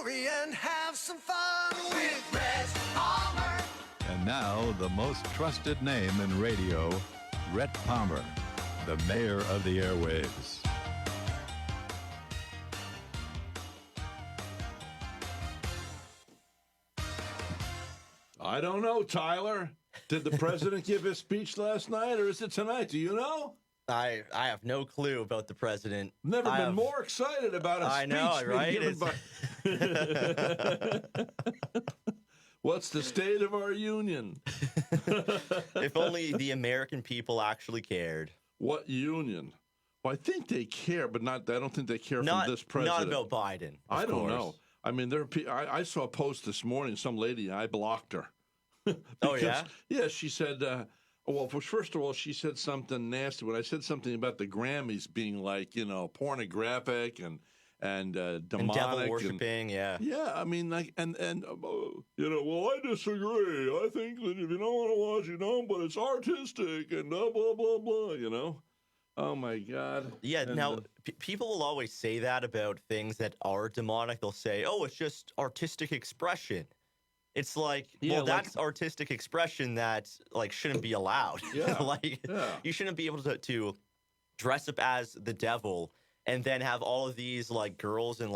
story and have some fun with Rhett Palmer. And now, the most trusted name in radio, Rhett Palmer, the mayor of the airwaves. I don't know, Tyler. Did the president give his speech last night, or is it tonight? Do you know? I have no clue about the president. Never been more excited about a speech being given by... What's the state of our union? If only the American people actually cared. What union? Well, I think they care, but not. I don't think they care from this president. Not about Biden. I don't know. I mean, I saw a post this morning. Some lady, I blocked her. Because, oh, yeah? Yeah, she said, well, first of all, she said something nasty. When I said something about the Grammys being like, pornographic and demonic. And devil worshipping, yeah. Yeah, I mean, like, well, I disagree. I think that if you don't want to watch, you don't, but it's artistic and blah, blah, blah, blah, Oh, my God. Yeah, now, people will always say that about things that are demonic. They'll say, oh, it's just artistic expression. It's like, that's artistic expression that, shouldn't be allowed. Yeah. You shouldn't be able to dress up as the devil and then have all of these, girls in,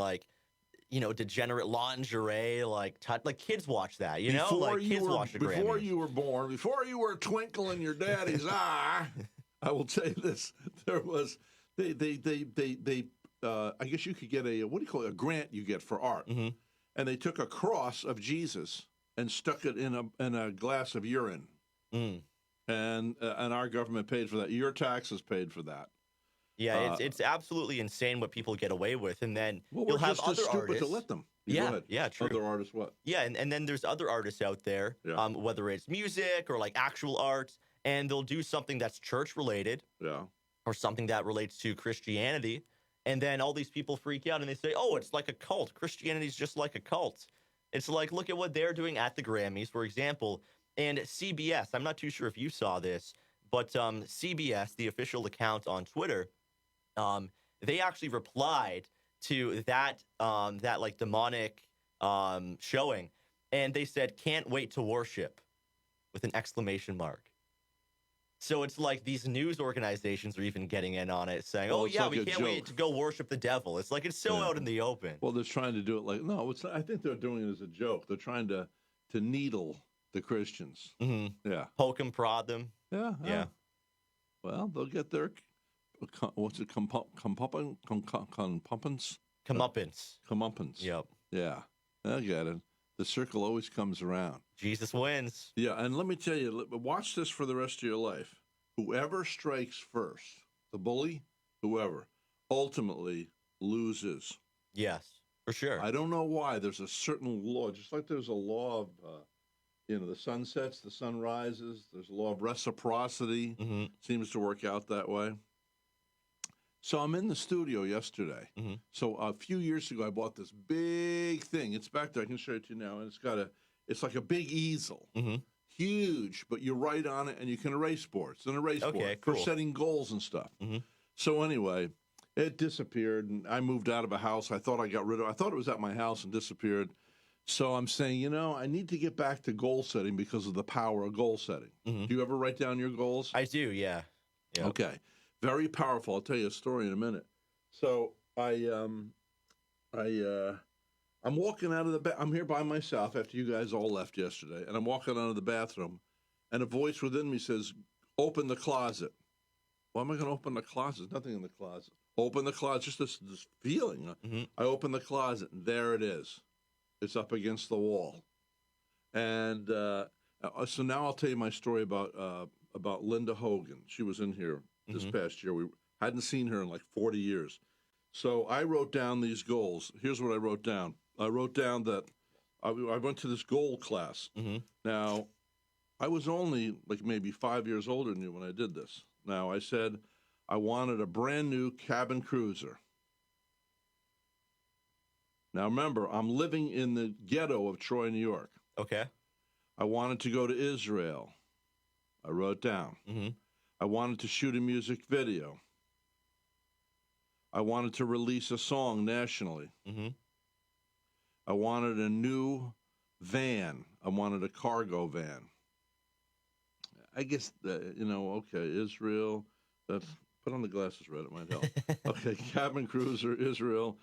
degenerate lingerie, kids watch that, kids watch the Grammys. Before you were born, before you were a twinkle in your daddy's eye, I will tell you this, there was, I guess you could get a grant you get for art. Mm-hmm. And they took a cross of Jesus and stuck it in a glass of urine. Mm. And our government paid for that. Your taxes paid for that. Yeah, it's absolutely insane what people get away with. And then you'll have just other stupid artists. To let them. Yeah, true. Other artists what? Yeah, and then there's other artists out there, whether it's music or actual art, and they'll do something that's church-related or something that relates to Christianity. And then all these people freak out and they say, oh, it's like a cult. Christianity's just like a cult. It's like, look at what they're doing at the Grammys, for example. And CBS, I'm not too sure if you saw this, but CBS, the official account on Twitter, they actually replied to that demonic showing. And they said, can't wait to worship, with an exclamation mark. So it's like these news organizations are even getting in on it, saying, we can't wait to go worship the devil. It's like it's so out in the open. Well, they're trying to do it no, it's not, I think they're doing it as a joke. They're trying to needle the Christians. Mm-hmm. Yeah. Poke them, prod them. Yeah. Well, they'll get their, comeuppance? Comeuppance. Yep. Yeah, I get it. The circle always comes around. Jesus wins. Yeah, and let me tell you, watch this for the rest of your life. Whoever strikes first, the bully, whoever, ultimately loses. Yes, for sure. I don't know why. There's a certain law, just like there's a law of, the sun sets, the sun rises. There's a law of reciprocity. Mm-hmm. Seems to work out that way. So I'm in the studio yesterday. Mm-hmm. So a few years ago, I bought this big thing. It's back there. I can show it to you now. And it's like a big easel. Mm-hmm. Huge, but you write on it and you can erase boards. It's an erase board for setting goals and stuff. Mm-hmm. So anyway, it disappeared and I moved out of a house. I thought I got rid of it. I thought it was at my house and disappeared. So I'm saying, I need to get back to goal setting because of the power of goal setting. Mm-hmm. Do you ever write down your goals? I do, yeah. Yep. Okay. Very powerful. I'll tell you a story in a minute. So I'm walking out of the I'm here by myself after you guys all left yesterday, and I'm walking out of the bathroom, and a voice within me says, "Open the closet." Why am I going to open the closet? There's nothing in the closet. Open the closet. Just this feeling. Mm-hmm. I open the closet, and there it is. It's up against the wall. And so now I'll tell you my story about Linda Hogan. She was in here this past year. We hadn't seen her in like 40 years. So I wrote down these goals. Here's what I wrote down. I wrote down that I went to this goal class. Mm-hmm. Now, I was only like maybe 5 years older than you when I did this. Now, I said I wanted a brand new cabin cruiser. Now, remember, I'm living in the ghetto of Troy, New York. Okay. I wanted to go to Israel. I wrote down. Mm-hmm. I wanted to shoot a music video. I wanted to release a song nationally. Mm-hmm. I wanted a new van. I wanted a cargo van. I guess, okay, Israel. Put on the glasses, Red. It might help. Okay, cabin cruiser, Israel.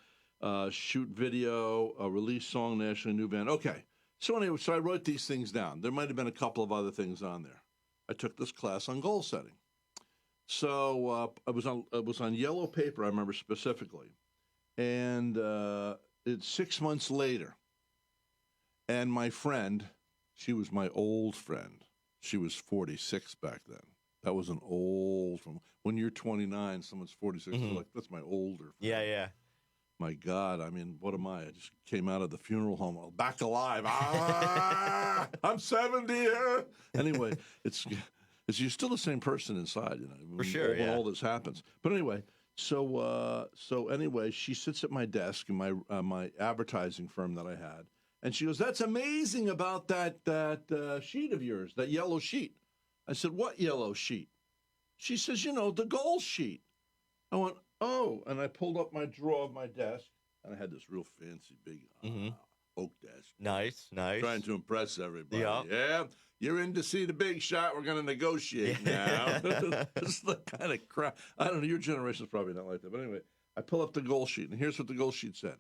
Shoot video, release song, nationally, new band. Okay. So anyway, so I wrote these things down. There might have been a couple of other things on there. I took this class on goal setting. So it was on yellow paper, I remember specifically. And it's 6 months later. And my friend, she was my old friend. She was 46 back then. That was an old from when you're 29, someone's 46. Mm-hmm. Like, that's my older friend. Yeah. My God, I mean, what am I? I just came out of the funeral home, back alive. I'm 70. Anyway, it's you're still the same person inside, For sure, when all this happens. But anyway, so anyway, she sits at my desk in my advertising firm that I had, and she goes, "That's amazing about that sheet of yours, that yellow sheet." I said, "What yellow sheet?" She says, "The goal sheet." I went, "Oh," and I pulled up my drawer of my desk, and I had this real fancy big oak desk. Nice. Trying to impress everybody. Yeah. You're in to see the big shot. We're going to negotiate now. This is the kind of crap. I don't know. Your generation's probably not like that. But anyway, I pull up the goal sheet, and here's what the goal sheet said.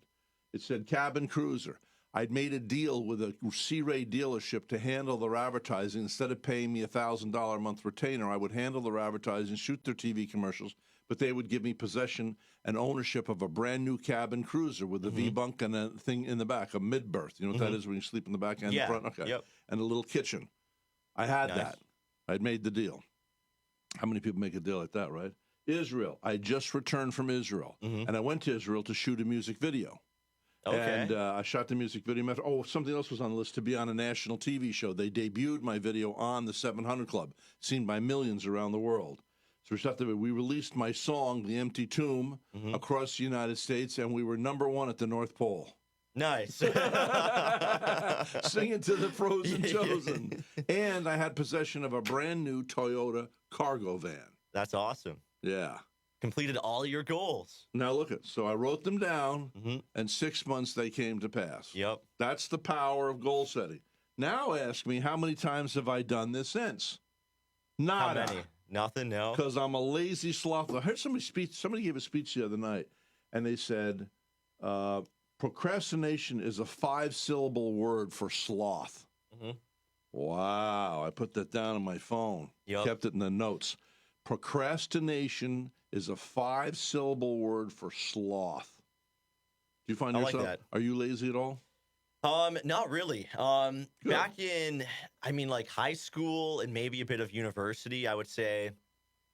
It said cabin cruiser. I'd made a deal with a C-Ray dealership to handle their advertising. Instead of paying me $1,000 a month retainer, I would handle their advertising, shoot their TV commercials, but they would give me possession and ownership of a brand new cabin cruiser with a V-bunk and a thing in the back, a mid-berth. You know what that is when you sleep in the back and the front? Okay. Yep. And a little kitchen. I had that. I'd made the deal. How many people make a deal like that, right? Israel. I just returned from Israel, and I went to Israel to shoot a music video. Okay. And I shot the music video. Oh, something else was on the list, to be on a national TV show. They debuted my video on the 700 Club, seen by millions around the world. So we released my song, The Empty Tomb, across the United States, and we were #1 at the North Pole. Nice. Singing to the Frozen Chosen. And I had possession of a brand new Toyota cargo van. That's awesome. Yeah. Completed all your goals. Now look at, so I wrote them down, and 6 months they came to pass. Yep. That's the power of goal setting. Now ask me, how many times have I done this since? Nada. How many? Nothing, no. Because I'm a lazy sloth. I heard somebody gave a speech the other night, and they said, procrastination is a 5-syllable word for sloth. Wow. I put that down on my phone. Yep. Kept it in the notes. Procrastination is a 5-syllable word for sloth. Do you find yourself? Like that. Are you lazy at all? Not really. Back in, high school and maybe a bit of university, I would say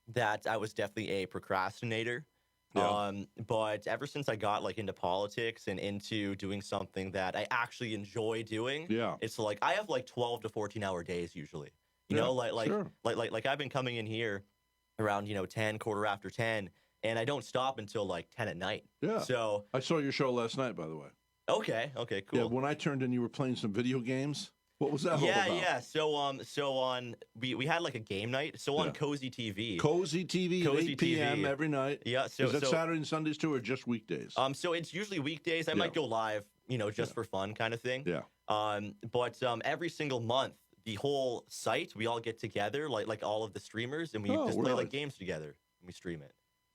that I was definitely a procrastinator. Yeah. But ever since I got into politics and into doing something that I actually enjoy doing, it's I have 12 to 14-hour days usually. You know, like I've been coming in here around 10, quarter after 10, and I don't stop until 10 at night. Yeah. So I saw your show last night, by the way. Okay, cool. Yeah, when I turned in, you were playing some video games. What was that all about? Yeah. So on we had a game night. So on Cozy TV. Cozy TV, 8 p.m. every night. Yeah. So is that Saturday and Sundays too, or just weekdays? So it's usually weekdays. I might go live, just for fun, kind of thing. Yeah. But every single month, the whole site, we all get together, like all of the streamers, and we just play games together. And we stream it.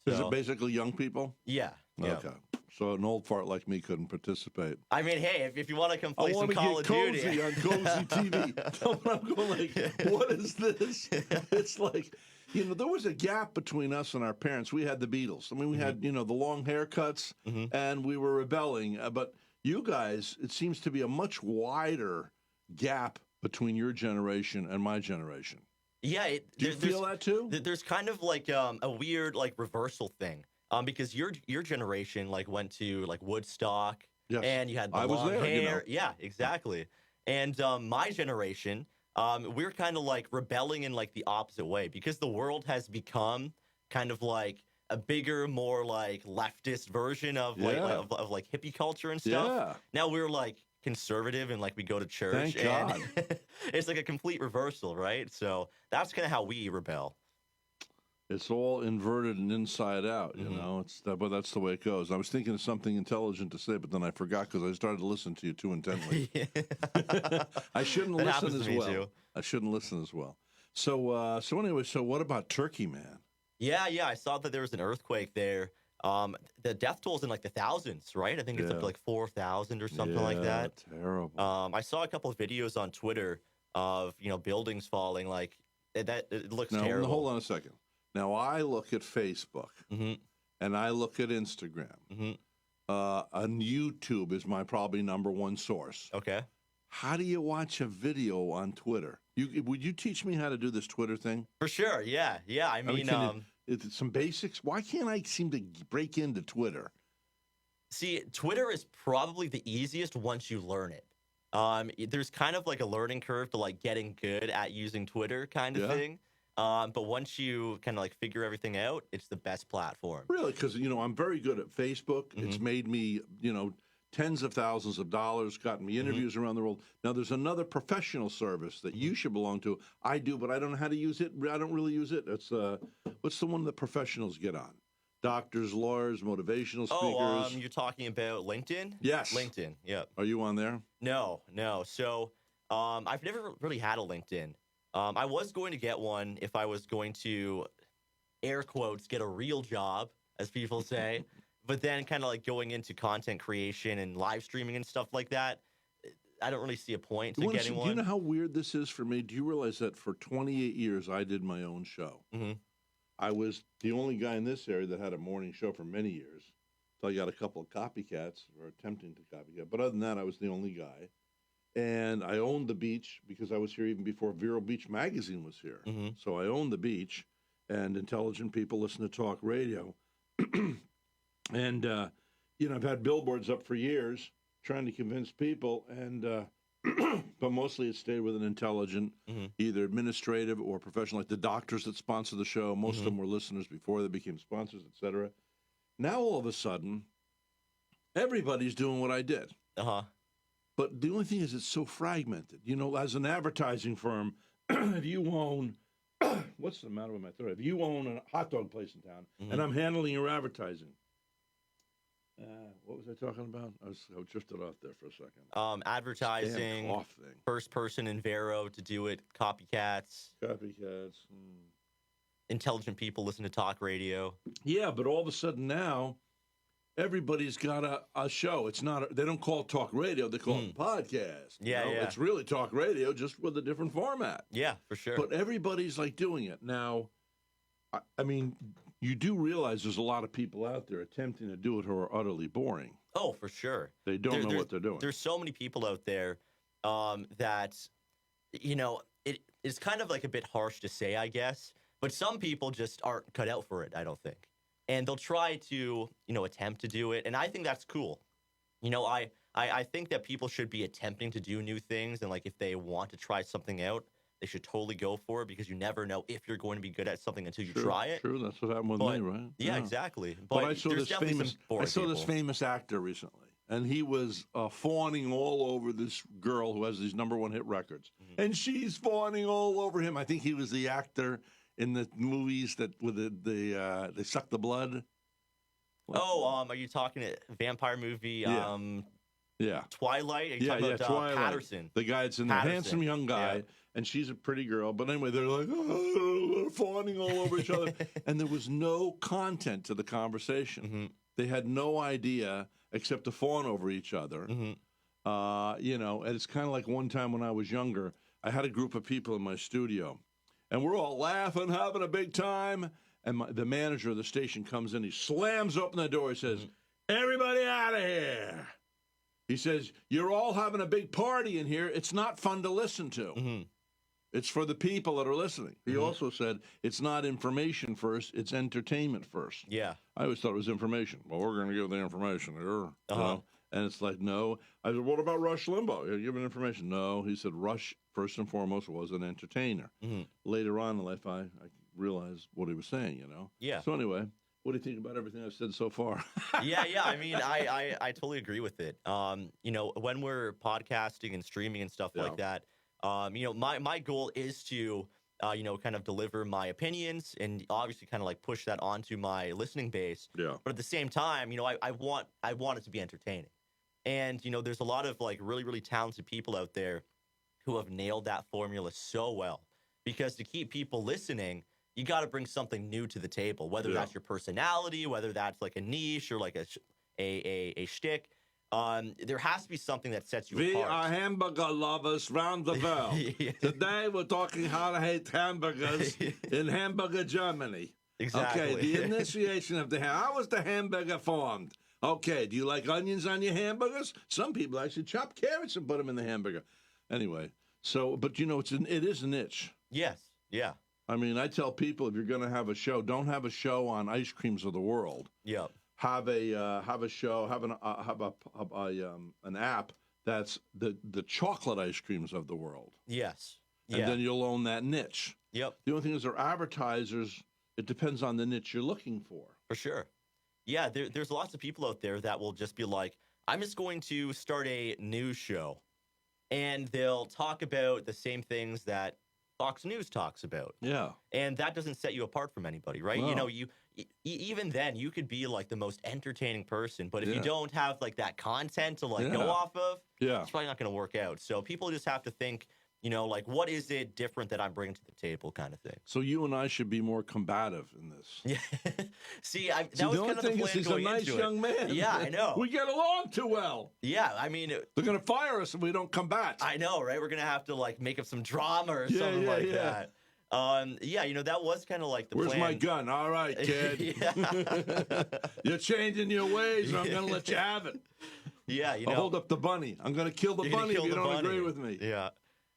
So, is it basically young people? Yeah. Okay. So an old fart like me couldn't participate. I mean, hey, if you want to come play some Call of Duty. I want to get cozy on Cozy TV. I'm going what is this? It's there was a gap between us and our parents. We had the Beatles. I mean, we had, the long haircuts, and we were rebelling. But you guys, it seems to be a much wider gap between your generation and my generation. Yeah. Do you feel that too? There's kind of a weird reversal thing. Because your generation went to Woodstock, and you had the long hair. Yeah, exactly. And my generation, we're kind of rebelling in the opposite way, because the world has become kind of a bigger, more leftist version of hippie culture and stuff. Yeah. Now we're conservative and we go to church. Thank God. It's a complete reversal, right? So that's kind of how we rebel. It's all inverted and inside out, you know. But that's the way it goes. I was thinking of something intelligent to say, but then I forgot because I started to listen to you too intently. I shouldn't listen as well. Too. I shouldn't listen as well. So anyway, so what about Turkey, man? Yeah, I saw that there was an earthquake there. The death toll's in like the thousands, right? I think it's up to like 4,000 or something like that. Terrible. I saw a couple of videos on Twitter of buildings falling. Like it looks terrible. Now, hold on a second. Now, I look at Facebook, and I look at Instagram. And YouTube is my probably number one source. Okay. How do you watch a video on Twitter? Would you teach me how to do this Twitter thing? For sure, yeah. I mean some basics. Why can't I seem to break into Twitter? See, Twitter is probably the easiest once you learn it. There's kind of like a learning curve to like getting good at using Twitter kind of thing. But once you kind of like figure everything out, it's the best platform. Really? Because, I'm very good at Facebook. It's made me, tens of thousands of dollars, gotten me interviews around the world. Now, there's another professional service that you should belong to. I do, but I don't know how to use it. I don't really use it. It's what's the one that professionals get on? Doctors, lawyers, motivational speakers. Oh, you're talking about LinkedIn? Yes. LinkedIn, yeah. Are you on there? No. So I've never really had a LinkedIn. I was going to get one if I was going to, air quotes, get a real job, as people say. But then kind of like going into content creation and live streaming and stuff like that, I don't really see a point to getting one. Do you know how weird this is for me? Do you realize that for 28 years I did my own show? I was the only guy in this area that had a morning show for many years. So I got a couple of copycats, or attempting to copycat. But other than that, I was the only guy. And I owned the beach because I was here even before Vero Beach Magazine was here. So I owned the beach, and intelligent people listen to talk radio. And, I've had billboards up for years trying to convince people, and but mostly it stayed with an intelligent, either administrative or professional, like the doctors that sponsor the show. Most of them were listeners before they became sponsors, et cetera. Now, all of a sudden, everybody's doing what I did. But the only thing is it's so fragmented. As an advertising firm, if you own, what's the matter with my throat? If you own a hot dog place in town, and I'm handling your advertising, what was I talking about? I drifted off there for a second. Advertising, first person in Vero to do it, copycats. Intelligent people listen to talk radio. Yeah, but all of a sudden now, everybody's got a show. It's not. They don't call it talk radio. They call it podcast. Yeah. It's really talk radio, just with a different format. Yeah, for sure. But everybody's like doing it now. I mean, you do realize there's a lot of people out there attempting to do it who are utterly boring. Oh, for sure. They don't know what they're doing. There's so many people out there that, it's kind of like a bit harsh to say, I guess. But some people just aren't cut out for it, I don't think. And they'll try to, attempt to do it. And I think that's cool. I think that people should be attempting to do new things. And, like, if they want to try something out, they should totally go for it because you never know if you're going to be good at something until you try it. True, that's what happened with me, right? Yeah, exactly. But I saw this famous actor recently, and he was fawning all over this girl who has these #1 hit records. And she's fawning all over him. I think he was the actor in the movies that with they suck the blood. Are you talking a vampire movie? Yeah. Twilight? Are you talking about Twilight. Patterson? The guy that's in the handsome young guy, and she's a pretty girl. But anyway, they're like, they're fawning all over each other. And there was no content to the conversation. They had no idea except to fawn over each other. And it's kind of like one time when I was younger, I had a group of people in my studio, and we're all laughing, having a big time. And the manager of the station comes in. He slams open the door. He says, "Everybody out of here." He says, "You're all having a big party in here. It's not fun to listen to. It's for the people that are listening." He also said, "It's not information first. It's entertainment first." Yeah. I always thought it was information. Well, we're going to give the information here. And it's like, no. I said, "What about Rush Limbaugh? You're giving information." No. He said, Rush, first and foremost, was an entertainer. Later on in life, I realized what he was saying, Yeah. So anyway, what do you think about everything I've said so far? Yeah. I mean, I totally agree with it. When we're podcasting and streaming and stuff like that, my goal is to, kind of deliver my opinions and obviously kind of like push that onto my listening base. Yeah. But at the same time, I want it to be entertaining. And, there's a lot of like really, really talented people out there who have nailed that formula so well. Because to keep people listening, you got to bring something new to the table, whether that's your personality, whether that's like a niche or like a shtick. There has to be something that sets you apart. We are hamburger lovers round the world. Today we're talking how to hate hamburgers in Hamburger, Germany. Exactly. Okay, the initiation of the how was the hamburger formed? Okay, do you like onions on your hamburgers? Some people actually chop carrots and put them in the hamburger. Anyway, so but it is a niche. Yes. Yeah. I mean, I tell people if you're going to have a show, don't have a show on ice creams of the world. Yeah. Have a show, have an app that's the chocolate ice creams of the world. Yes. And then you'll own that niche. Yep. The only thing is, they're advertisers. It depends on the niche you're looking for. For sure. Yeah, there's lots of people out there that will just be like, I'm just going to start a news show. And they'll talk about the same things that Fox News talks about. Yeah. And that doesn't set you apart from anybody, right? No. Even then, you could be like the most entertaining person, but if you don't have like that content to like go off of, it's probably not going to work out. So people just have to think, like, what is it different that I'm bringing to the table kind of thing. So you and I should be more combative in this. Yeah. See, that was kind of the plan he's going a nice into young it. man. Yeah, I know. We get along too well. Yeah, I mean... They're going to fire us if we don't combat. I know, right? We're going to have to, like, make up some drama or something like that. That was kind of like the Where's plan. my gun? All right, kid. You're changing your ways, or I'm going to let you have it. Yeah, I'll hold up the bunny. I'm going to kill the bunny if you don't agree with me. Yeah.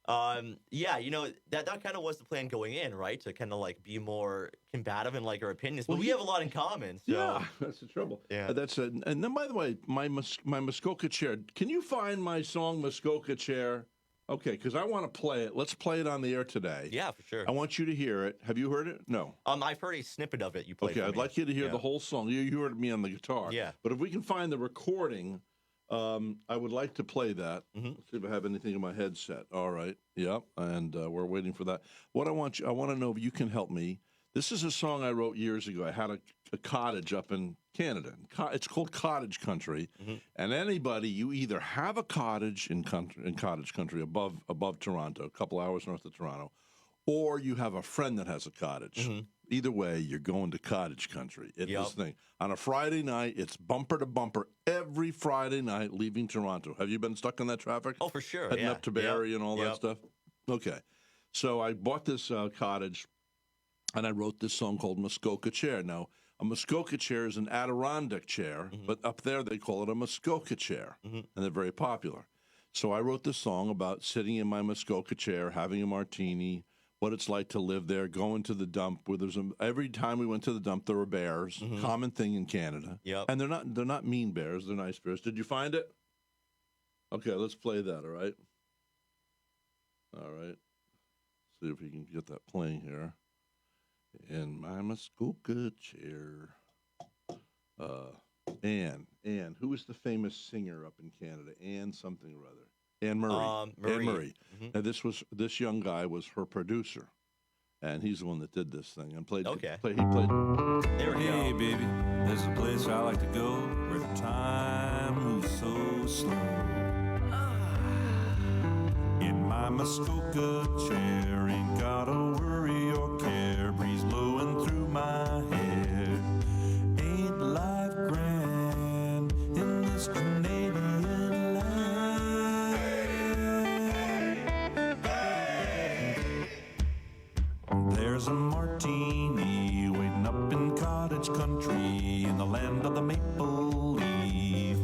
That kind of was the plan going in, right? To kind of like be more combative in like our opinions, but we have a lot in common. So. Yeah, that's the trouble. Yeah, and then by the way, my Muskoka chair. Can you find my song Muskoka Chair? Okay, because I want to play it. Let's play it on the air today. Yeah, for sure. I want you to hear it. Have you heard it? No. I've heard a snippet of it. You played. Okay, I'd like you to hear the whole song. You heard me on the guitar. Yeah. But if we can find the recording. I would like to play that. Let's see if I have anything in my headset. All right. Yep. And we're waiting for that. I want to know if you can help me. This is a song I wrote years ago. I had a cottage up in Canada. It's called Cottage Country. And anybody, you either have a cottage in Cottage Country above Toronto, a couple hours north of Toronto, or you have a friend that has a cottage. Either way, you're going to Cottage Country. It's this thing. On a Friday night, it's bumper to bumper every Friday night leaving Toronto. Have you been stuck in that traffic? Oh, for sure. Heading up to Barrie and all that stuff? Okay. So I bought this cottage, and I wrote this song called Muskoka Chair. Now, a Muskoka chair is an Adirondack chair, but up there they call it a Muskoka chair, and they're very popular. So I wrote this song about sitting in my Muskoka chair, having a martini, what it's like to live there, going to the dump. Where every time we went to the dump, there were bears. Common thing in Canada. Yep. And they're not mean bears. They're nice bears. Did you find it? Okay, let's play that. All right. All right. See if we can get that playing here. In my Muskoka chair. Anne, who is the famous singer up in Canada? Anne something or other. Anne Murray. Anne Murray. Now this young guy was her producer, and he's the one that did this thing and played. Okay. He played. There we go. Hey baby, there's a place I like to go where time moves so slow. In my Muskoka chair, ain't got a worry or care. Breeze blowing through my hair. Ain't life grand in this Canadian land? There's a martini waiting up in Cottage Country in the land of the maple leaf.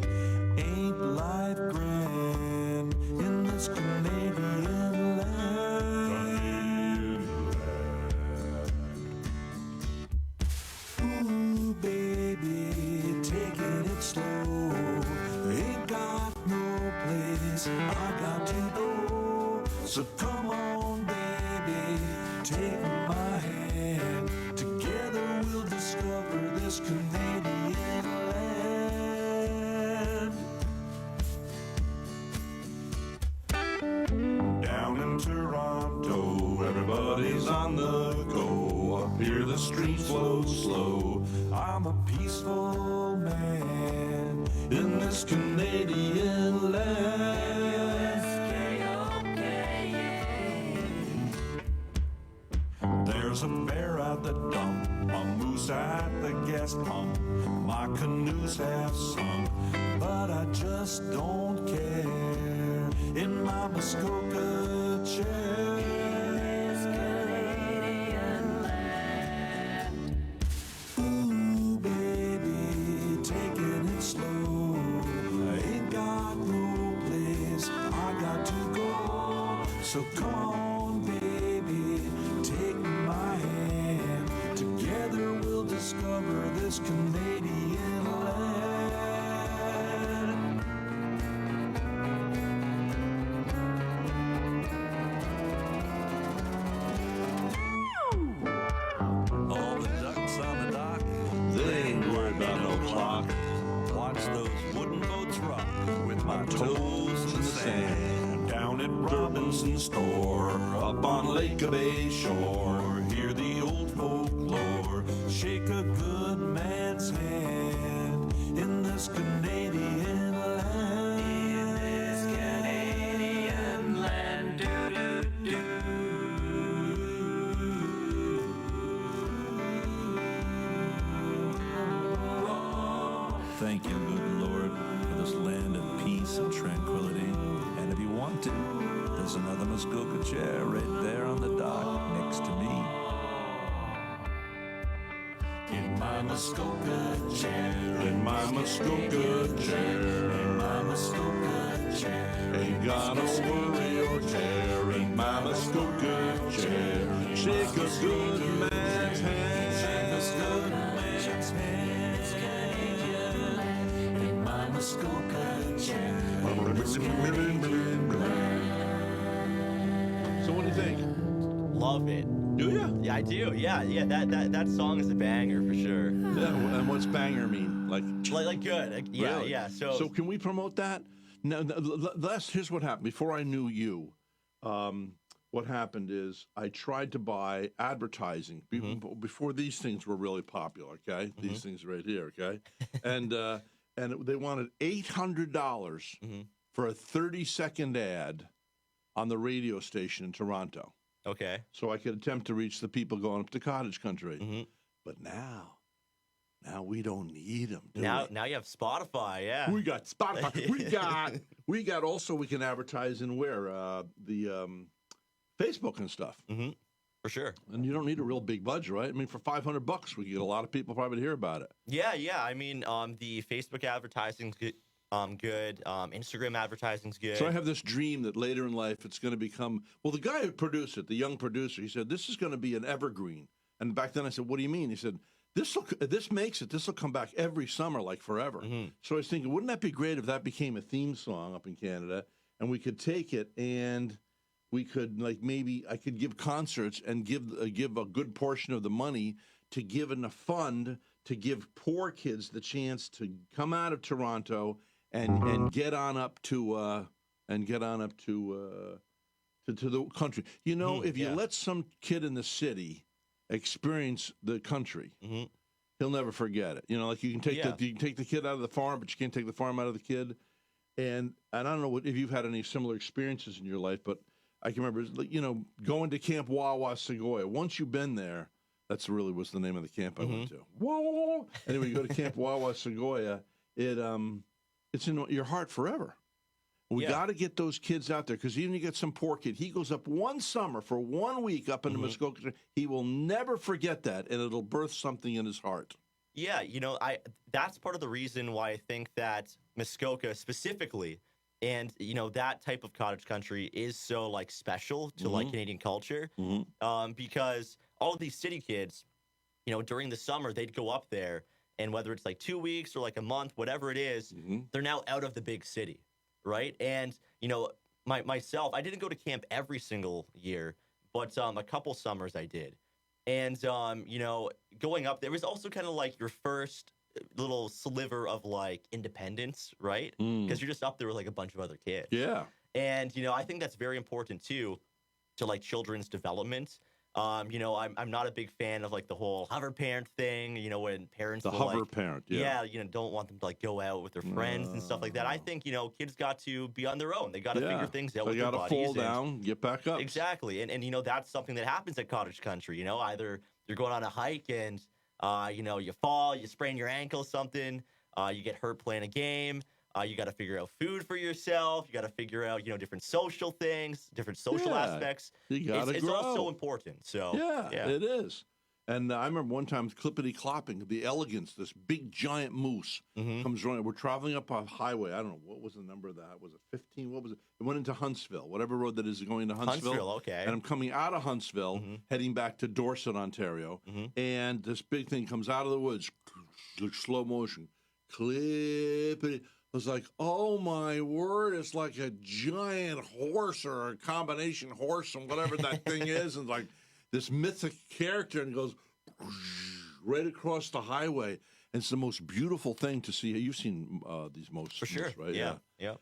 Ain't life grand in this Canadian land? Ooh, baby, taking it slow. Ain't got no place I got to go. So come on, baby, take my hand. Together we'll discover this Canadian land. Down in Toronto, everybody's on slow. I'm a peaceful man in this Canadian land. There's a bear at the dump, a moose at the gas pump. My canoes have sunk, but I just don't care. In my Muskoka chair. Ooh, baby, taking it slow. I ain't got no place I got to go. So come on, baby, take my hand. Together we'll discover this Canadian land. All the ducks on the dock, they ain't worried about no clock. Watch those wooden boats rock with my toes in the sand. Down at Robinson's store, up on Lake Bay shore, hear the old folklore. Shake a good man's hand in this Canadian land. In this Canadian land, do-do-do. Thank you, good Lord, for this land of peace and tranquility. And if you want to, there's another Muskoka chair right there on the dock next to me. In my Muskoka chair, in my Muskoka chair, in my Muskoka chair, ain't gotta worry or care. In my Muskoka chair, shake a good man's hand, shake a good man's hand. In my Muskoka chair. So what do you think? Love it. Do you? Yeah, I do. Yeah. That song is a banger for sure. Yeah. And what's banger mean? Like good. Yeah, really? yeah. So can we promote that? No, here's what happened. Before I knew you, what happened is I tried to buy advertising before these things were really popular. Okay, these things right here. Okay, and they wanted $800 for a 30-second ad on the radio station in Toronto. Okay. So I could attempt to reach the people going up to cottage country. But now we don't need them. Now you have Spotify. Yeah. We got Spotify. we got also we can advertise in where the Facebook and stuff. For sure. And you don't need a real big budget, right? I mean, for $500, we can get a lot of people probably to hear about it. Yeah. I mean, the Facebook advertising's good. Instagram advertising's good. So I have this dream that later in life it's going to become. Well, the guy who produced it, the young producer, he said this is going to be an evergreen. And back then I said, "What do you mean?" He said, This will come back every summer like forever." So I was thinking, wouldn't that be great if that became a theme song up in Canada, and we could take it and we could maybe I could give concerts and give a good portion of the money to give in a fund to give poor kids the chance to come out of Toronto and get on up to the country. You know, if you let some kid in the city experience the country, he'll never forget it. You know, like you can take the kid out of the farm, but you can't take the farm out of the kid. And I don't know if you've had any similar experiences in your life, but I can remember, going to Camp Wawa Segoya. Once you've been there, that's really was the name of the camp I went to. Whoa! Anyway, you go to Camp Wawa Segoya. It's in your heart forever. We got to get those kids out there because even you get some poor kid, he goes up one summer for 1 week up into Muskoka. He will never forget that, and it'll birth something in his heart. Yeah, that's part of the reason why I think that Muskoka specifically, and that type of cottage country is so special to Canadian culture, because all of these city kids, during the summer they'd go up there, and whether it's 2 weeks or a month, whatever it is, they're now out of the big city. Right. And, myself, I didn't go to camp every single year, but a couple summers I did. And, going up there was also kind of your first little sliver of independence. Right. Because you're just up there with a bunch of other kids. Yeah. And, I think that's very important, too, to children's development. I'm not a big fan of like the whole hover parent thing. When parents The will, hover like, parent, yeah. don't want them to like go out with their friends and stuff like that. I think kids got to be on their own. They got to figure things out So with you their got to buddies. fall down, get back up. Exactly, and that's something that happens at cottage country. Either you're going on a hike and you fall, you sprain your ankle, something, you get hurt playing a game. You got to figure out food for yourself. You got to figure out, different social things, different social aspects. You got to grow. It's all so important. So yeah, it is. And I remember one time clippity clopping, the Elegance, this big giant moose comes running. We're traveling up a highway. I don't know what was the number of that. Was it 15? What was it? It went into Huntsville, whatever road that is going to Huntsville. Huntsville, okay. And I'm coming out of Huntsville, heading back to Dorset, Ontario, and this big thing comes out of the woods, slow motion, clippity. I was like, oh, my word, it's like a giant horse or a combination horse and whatever that thing is. And like this mythic character and goes right across the highway. And it's the most beautiful thing to see. You've seen these moose, for sure, right? Yeah.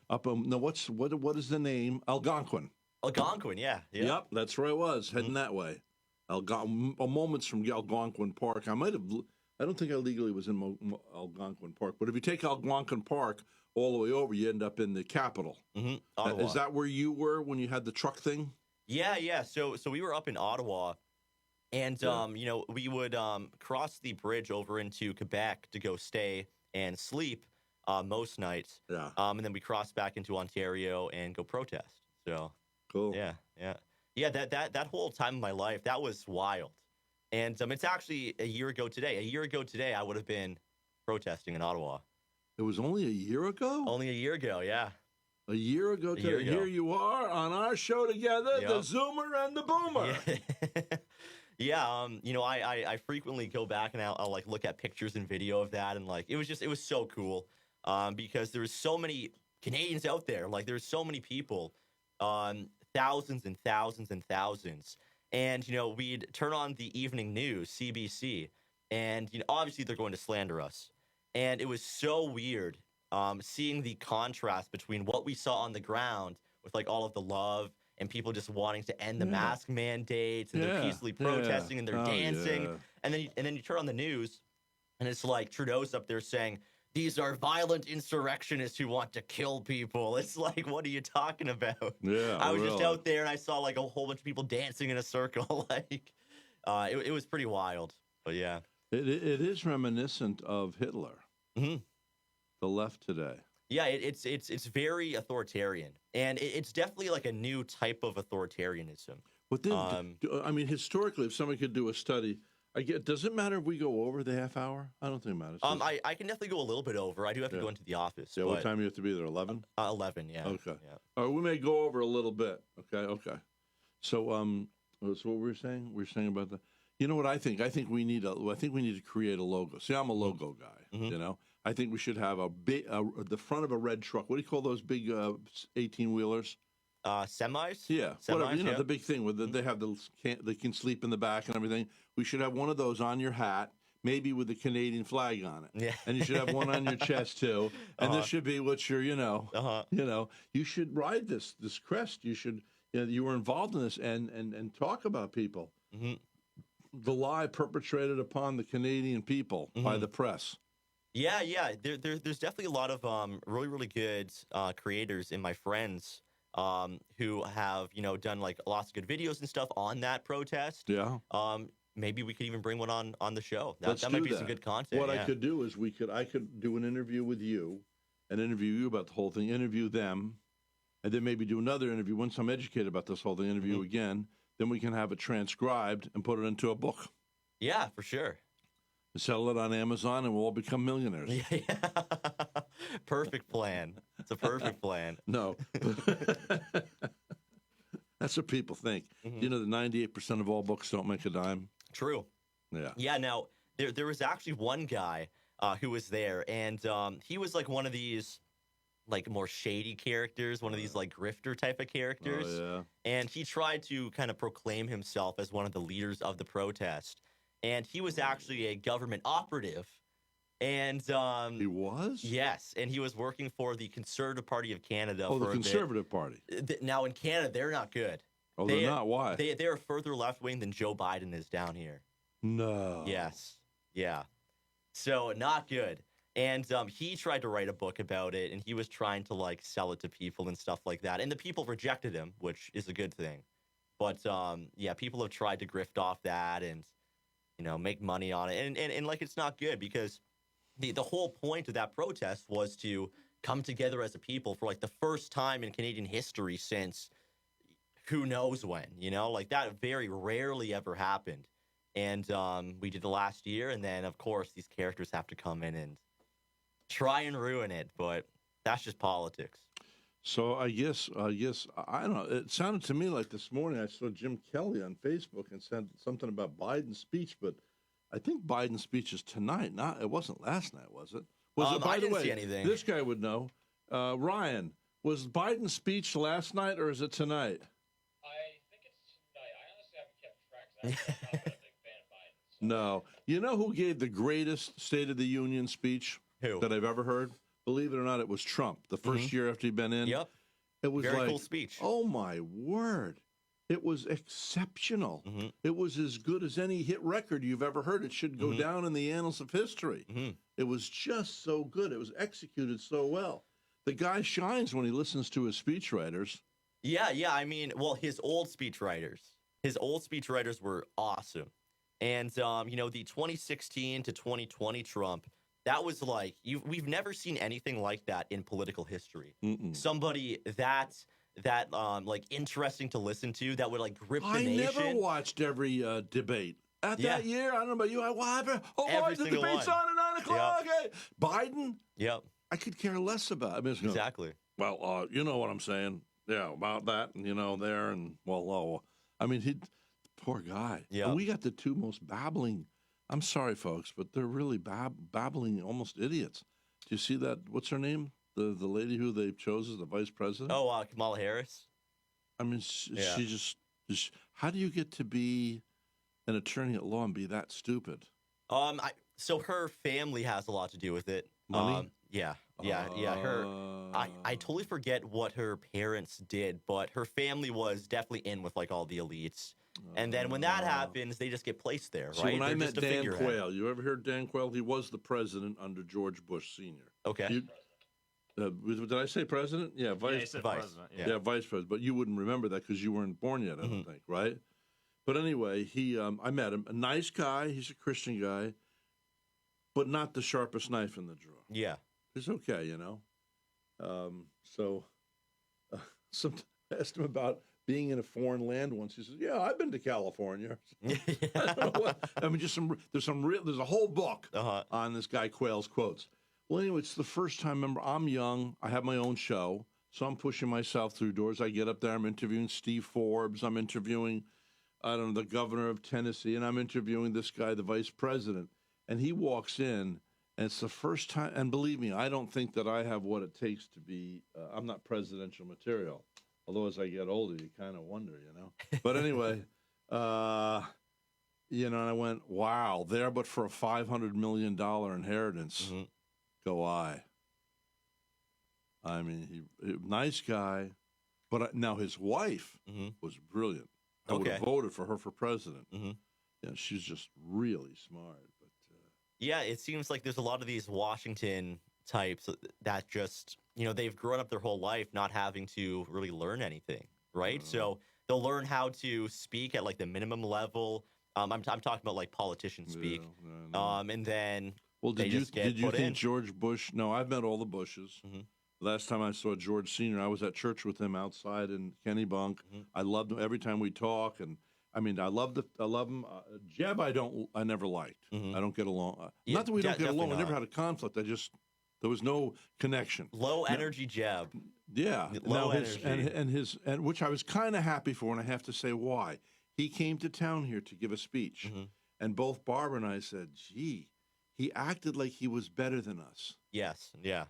Up now, what is the name? Algonquin. Algonquin, yeah. Yep, that's where I was, heading that way. Moments from Algonquin Park. I don't think I legally was in Algonquin Park, but if you take Algonquin Park all the way over, you end up in the capital. Is that where you were when you had the truck thing? Yeah. So we were up in Ottawa, and we would cross the bridge over into Quebec to go stay and sleep most nights. Yeah. And then we cross back into Ontario and go protest. So cool. Yeah. That whole time of my life, that was wild. And it's actually a year ago today. A year ago today, I would have been protesting in Ottawa. It was only a year ago? Only a year ago, yeah. A year ago today. Here you are on our show together, the Zoomer and the Boomer. Yeah. I frequently go back and I'll like look at pictures and video of that, and like it was so cool because there was so many Canadians out there. Like there's so many people, thousands and thousands and thousands. And, we'd turn on the evening news, CBC, and, obviously they're going to slander us. And it was so weird seeing the contrast between what we saw on the ground with, like, all of the love and people just wanting to end the mask mandates, and they're peacefully protesting and they're dancing. Yeah. And then you turn on the news, and it's like Trudeau's up there saying, these are violent insurrectionists who want to kill people. It's like, what are you talking about? Yeah, I was just out there and I saw like a whole bunch of people dancing in a circle. Like, it was pretty wild. But yeah, it is reminiscent of Hitler. The left today. Yeah, it's very authoritarian, and it's definitely like a new type of authoritarianism. But then, historically, if somebody could do a study. Does it matter if we go over the half hour? I don't think it matters. I can definitely go a little bit over. I do have to go into the office. Yeah, what time do you have to be there? 11? 11, yeah. Okay. Yeah. All right, we may go over a little bit. Okay. So, what were we saying? We were saying about the. You know what I think? I think we need to create a logo. See, I'm a logo guy. I think we should have the front of a red truck. What do you call those big 18-wheelers? Semis? Yeah, semis, whatever. The big thing where they have they can sleep in the back and everything. We should have one of those on your hat, maybe with the Canadian flag on it. Yeah. And you should have one on your chest too. And this should be what you're, you should ride this crest. You should, you were involved in this and talk about people. The lie perpetrated upon the Canadian people by the press. Yeah. There's definitely a lot of really, really good creators in my friends who have, done like lots of good videos and stuff on that protest. Yeah. Maybe we could even bring one on the show. That might be some good content. What I could do is I could do an interview with you and interview you about the whole thing, interview them, and then maybe do another interview. Once I'm educated about this whole thing, interview again, then we can have it transcribed and put it into a book. Yeah, for sure. Sell it on Amazon and we'll all become millionaires. Yeah. Perfect plan. It's a perfect plan. No. That's what people think. You know that 98% of all books don't make a dime? True. Yeah. Yeah, now, there was actually one guy who was there, and he was like one of these like more shady characters, one of these like grifter type of characters. Oh, yeah. And he tried to kind of proclaim himself as one of the leaders of the protest. And he was actually a government operative. And he was? Yes, and he was working for the Conservative Party of Canada. Oh, the Conservative Party. Now in Canada, they're not good Oh, they're not? Why? They are further left-wing than Joe Biden is down here. No. Yes. Yeah. So not good. And he tried to write a book about it, and he was trying to, like, sell it to people and stuff like that. And the people rejected him, which is a good thing. But, yeah, people have tried to grift off that and, you know, make money on it. And like, it's not good because the whole point of that protest was to come together as a people for, like, the first time in Canadian history since who knows when, you know? Like, that very rarely ever happened. And we did it last year, and then, of course, these characters have to come in and try and ruin it, but that's just politics. So I guess I don't know. It sounded to me like this morning I saw Jim Kelly on Facebook and said something about Biden's speech, but I think Biden's speech is tonight. It wasn't last night, was it? Was it? By I the didn't way, see anything. This guy would know. Ryan, was Biden's speech last night or is it tonight? I think it's tonight. I honestly haven't kept track. I'm not a big fan of Biden. So. No. You know who gave the greatest State of the Union speech that I've ever heard? Believe it or not, it was Trump. The first year after he'd been in. Yep. It was very like, cool speech. Oh my word. It was exceptional. Mm-hmm. It was as good as any hit record you've ever heard. It should go down in the annals of history. Mm-hmm. It was just so good. It was executed so well. The guy shines when he listens to his speechwriters. Yeah. I mean, well, his old speechwriters were awesome. And, you know, the 2016 to 2020 Trump, that was like, we've never seen anything like that in political history. Mm-mm. Somebody that like interesting to listen to, that would like grip the nation. I never watched every debate. At that year, I don't know about you, the debate's on at 9 o'clock. Yep. Hey. Biden? Yep. I could care less about. I mean, exactly. Well, you know what I'm saying. Yeah, about that, and, you know, there, and, I mean, poor guy. Yeah. And we got the two most babbling. I'm sorry, folks, but they're really babbling almost idiots. Do you see that? What's her name? The lady who they've chosen as the vice president? Oh, Kamala Harris? I mean, she just, how do you get to be an attorney at law and be that stupid? So her family has a lot to do with it. Money? Yeah. I totally forget what her parents did, but her family was definitely in with like all the elites. And then when that happens, they just get placed there, right? So when I They're met just a Dan figurehead. Quayle, you ever heard Dan Quayle? He was the president under George Bush Sr. Okay. Did I say president? Yeah, vice president. Yeah, vice president. But you wouldn't remember that because you weren't born yet, I don't think, right? But anyway, I met him. A nice guy. He's a Christian guy, but not the sharpest knife in the drawer. Yeah. He's okay, you know. I asked him about being in a foreign land once. He says, "Yeah, I've been to California." I don't know what, I mean, there's a whole book on this guy Quayle's quotes. Well, anyway, it's the first time. Remember, I'm young. I have my own show, so I'm pushing myself through doors. I get up there. I'm interviewing Steve Forbes. I'm interviewing, I don't know, the governor of Tennessee, and I'm interviewing this guy, the vice president. And he walks in, and it's the first time. And believe me, I don't think that I have what it takes to be. I'm not presidential material. Although as I get older, you kind of wonder, you know. But anyway, you know, and I went, wow, there but for a $500 million inheritance. Go I. I mean, he nice guy, but now his wife was brilliant. I would have voted for her for president. Yeah, she's just really smart. But yeah, it seems like there's a lot of these Washington types that just, you know, they've grown up their whole life not having to really learn anything, right? So they'll learn how to speak at like the minimum level. I'm talking about like politicians speak, and then. Well, did you think George Bush? No, I've met all the Bushes. Last time I saw George Sr., I was at church with him outside in Kennebunk. I loved him every time we talk, and I mean, I love him. Jeb, I never liked. I don't get along. Not that we don't get along. I never had a conflict. There was no connection. Low energy Jeb. Yeah, low energy, and which I was kind of happy for, and I have to say why. He came to town here to give a speech, and both Barbara and I said, "Gee." He acted like he was better than us. Yes, yeah.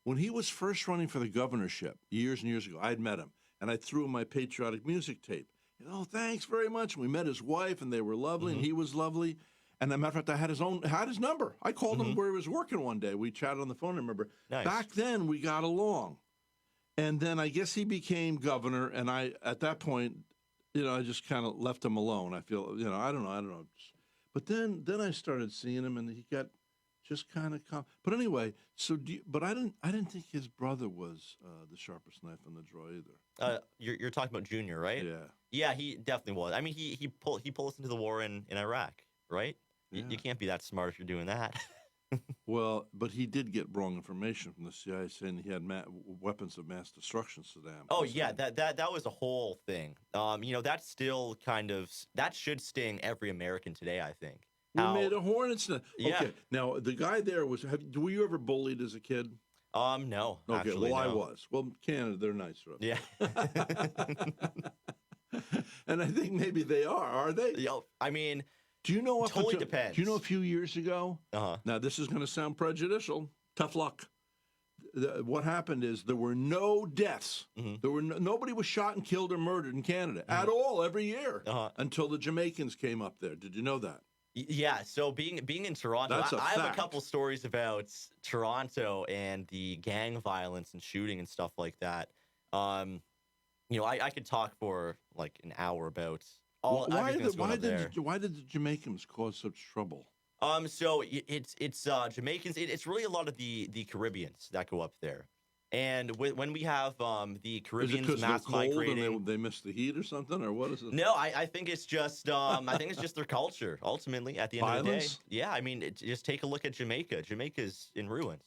When he was first running for the governorship years and years ago, I'd met him, and I threw him my patriotic music tape. Oh, thanks very much. And we met his wife, and they were lovely, and he was lovely. And as a matter of fact, I had his number. I called him where he was working one day. We chatted on the phone, I remember. Nice. Back then, we got along. And then I guess he became governor, and at that point, I just kind of left him alone. I feel, I don't know. But then I started seeing him, and he got just kind of calm. But anyway, but I didn't think his brother was the sharpest knife in the drawer either. You're talking about Junior, right? Yeah. Yeah, he definitely was. I mean, he pulled us into the war in Iraq, right? Yeah. You can't be that smart if you're doing that. Well, but he did get wrong information from the CIA saying he had weapons of mass destruction. Saddam. Oh yeah, that was a whole thing. That's still that should sting every American today. I think. We made a hornet's nest. Yeah. Okay, now the guy there was. Were you ever bullied as a kid? No. Okay, actually, well, no. I was. Well, Canada, they're nicer. Yeah. And I think maybe they are they? Yeah, I mean, do you know? Totally depends. Do you know a few years ago? Uh-huh. Now this is going to sound prejudicial. Tough luck. What happened is there were no deaths. Mm-hmm. There were nobody was shot and killed or murdered in Canada at all every year until the Jamaicans came up there. Did you know that? Yeah, so being in Toronto, I have a couple stories about Toronto and the gang violence and shooting and stuff like that. I could talk for like an hour about why did the Jamaicans cause such trouble? So it's Jamaicans. It's really a lot of the Caribbeans that go up there. And when we have the Caribbeans mass migrating, and they miss the heat or something, or what is it? No, I think it's just their culture. Ultimately, at the end of the day, yeah. I mean, just take a look at Jamaica. Jamaica's in ruins.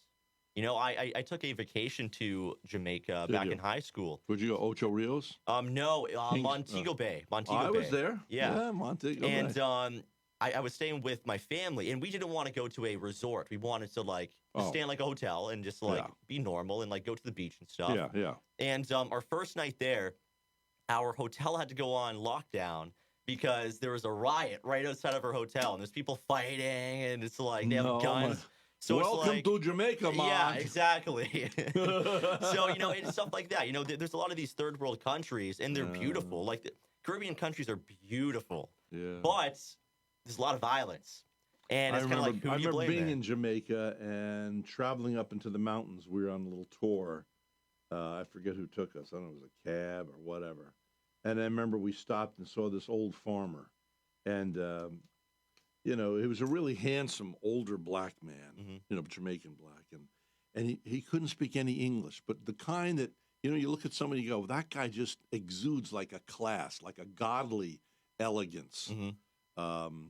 I took a vacation to Jamaica back in high school. Would you go Ocho Rios? No, Montego Bay. Montego Bay. I was there. Yeah, Montego Bay. And I was staying with my family, and we didn't want to go to a resort. We wanted to stay in like a hotel and just be normal and go to the beach and stuff. Yeah, yeah. And our first night there, our hotel had to go on lockdown because there was a riot right outside of our hotel, and there's people fighting, and it's they have guns. So welcome to Jamaica, man. Yeah, exactly. So it's stuff like that. There's a lot of these third world countries, and they're beautiful. Like the Caribbean countries are beautiful. Yeah. But there's a lot of violence. And it's kind of like, who do you blame being there? in Jamaica and traveling up into the mountains. We were on a little tour. I forget who took us. I don't know if it was a cab or whatever. And I remember we stopped and saw this old farmer. And, he was a really handsome, older black man, Jamaican black. And he couldn't speak any English. But the kind that, you look at somebody and you go, that guy just exudes like a class, like a godly elegance. Mm-hmm.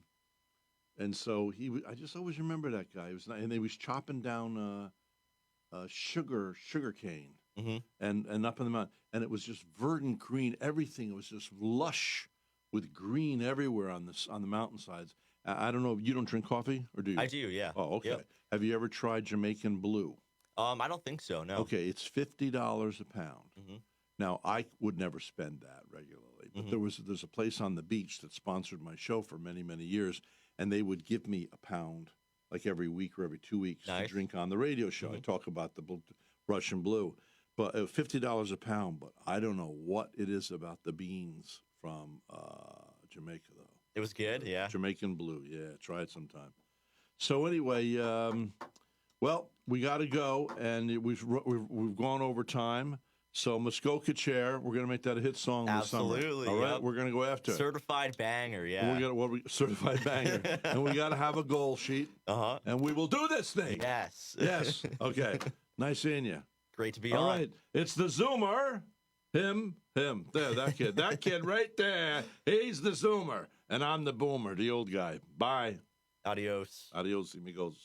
And so I just always remember that guy. And he was chopping down sugar cane, and up in the mountain, and it was just verdant green. Everything was just lush with green everywhere on the mountainsides. I don't know. You don't drink coffee, or do you? I do, yeah. Oh, okay. Yep. Have you ever tried Jamaican Blue? I don't think so. No. Okay, it's $50 a pound. Mm-hmm. Now I would never spend that regularly, but there's a place on the beach that sponsored my show for many, many years. And they would give me a pound, like every week or every 2 weeks, to drink on the radio show. I talk about the Russian Blue, but $50 a pound. But I don't know what it is about the beans from Jamaica, though. It was good, yeah. Jamaican Blue, yeah. Try it sometime. So anyway, we got to go, and we've gone over time. So Muskoka Chair, we're going to make that a hit song this summer. Absolutely. All right, we're going to go after it. Certified banger, yeah. Certified banger. And we got to have a goal sheet. Uh-huh. And we will do this thing. Yes. Yes. Okay. Nice seeing you. Great to be on. All right. It's the Zoomer. Him. There, that kid. That kid right there. He's the Zoomer. And I'm the Boomer, the old guy. Bye. Adios. Adios, amigos.